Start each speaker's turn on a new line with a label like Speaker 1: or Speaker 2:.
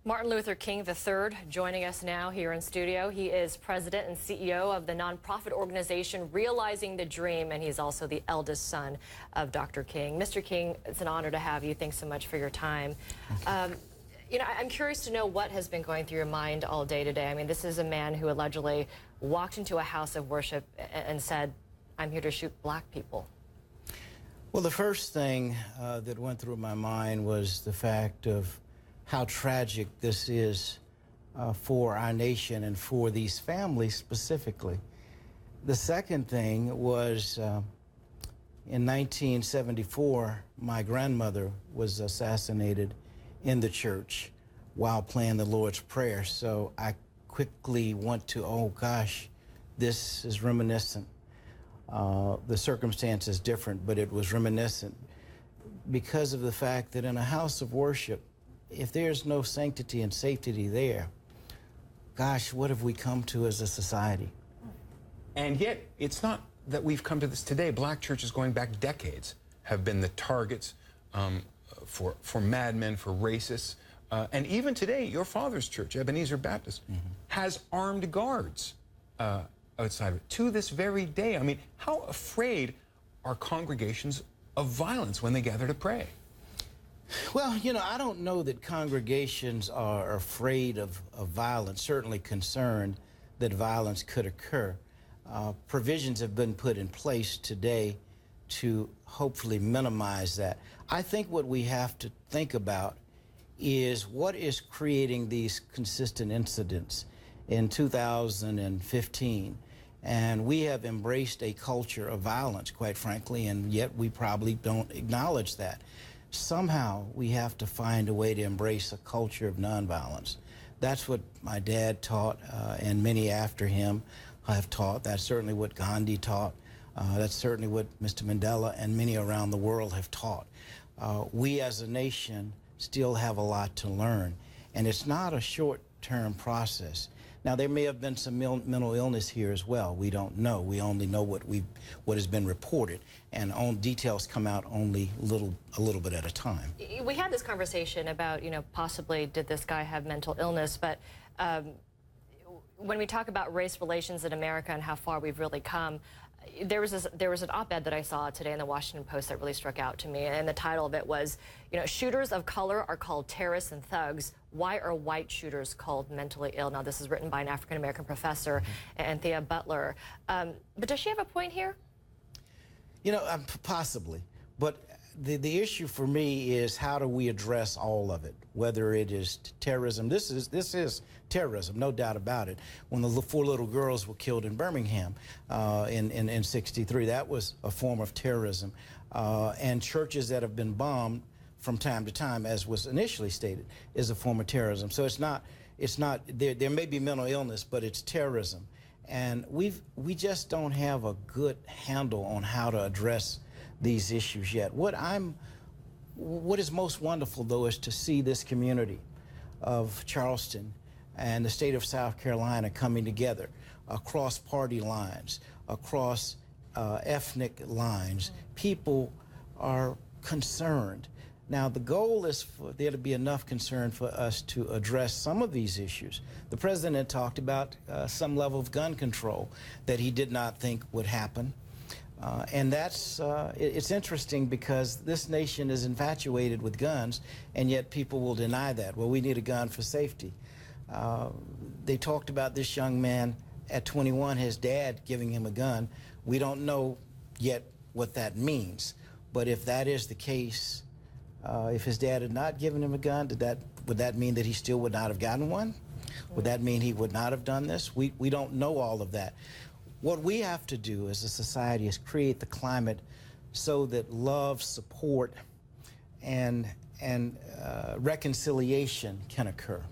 Speaker 1: Martin Luther King III joining us now here in studio. He is president and CEO of the nonprofit organization Realizing the Dream, and he's also the eldest son of Dr. King. Mr. King, it's an honor to have you. Thanks so much for your time. You know, I'm curious to know what has been going through your mind all day today. I mean, this is a man who allegedly walked into a house of worship and said, "I'm here to shoot black people."
Speaker 2: Well, the first thing that went through my mind was the fact of how tragic this is for our nation and for these families specifically. The second thing was in 1974, my grandmother was assassinated in the church while playing the Lord's Prayer. So I quickly went to, oh gosh, this is reminiscent. The circumstance is different, but it was reminiscent because of the fact that in a house of worship, if there's no sanctity and safety there, gosh, what have we come to as a society?
Speaker 3: And yet, it's not that we've come to this today. Black churches going back decades have been the targets for madmen, for racists. And even today, your father's church, Ebenezer Baptist, has armed guards outside of it to this very day. I mean, how afraid are congregations of violence when they gather to pray?
Speaker 2: Well, you know, I don't know that congregations are afraid of violence, certainly concerned that violence could occur. Provisions have been put in place today to hopefully minimize that. I think what we have to think about is what is creating these consistent incidents in 2015. And we have embraced a culture of violence, quite frankly, and yet we probably don't acknowledge that. Somehow we have to find a way to embrace a culture of nonviolence. That's what my dad taught, and many after him have taught. That's certainly what Gandhi taught. That's certainly what Mr. Mandela and many around the world have taught. We as a nation still have a lot to learn, and it's not a short-term process. Now, there may have been some mental illness here as well. We don't know. We only know what has been reported, and details come out only a little bit at a time.
Speaker 1: We had this conversation about, you know, possibly did this guy have mental illness, but when we talk about race relations in America and how far we've really come, there was an op-ed that I saw today in the Washington Post that really struck out to me, and the title of it was, you know, shooters of color are called terrorists and thugs. Why are white shooters called mentally ill? Now, this is written by an African-American professor, Anthea Butler. But does she have a point here?
Speaker 2: You know, possibly. But the issue for me is how do we address all of it, whether it is terrorism. This is terrorism, no doubt about it. When the 4 little girls were killed in Birmingham in '63, that was a form of terrorism. And churches that have been bombed from time to time, as was initially stated, is a form of terrorism. So it's not there may be mental illness, but it's terrorism. And we just don't have a good handle on how to address these issues yet. What is most wonderful, though, is to see this community of Charleston and the state of South Carolina coming together across party lines, across ethnic lines. People are concerned. Now, the goal is for there to be enough concern for us to address some of these issues. The president talked about some level of gun control that he did not think would happen. And it's interesting because this nation is infatuated with guns, and yet people will deny that. Well, we need a gun for safety. They talked about this young man at 21, his dad giving him a gun. We don't know yet what that means. But if that is the case, if his dad had not given him a gun, would that mean that he still would not have gotten one? Would that mean he would not have done this? We don't know all of that. What we have to do as a society is create the climate so that love, support, and reconciliation can occur.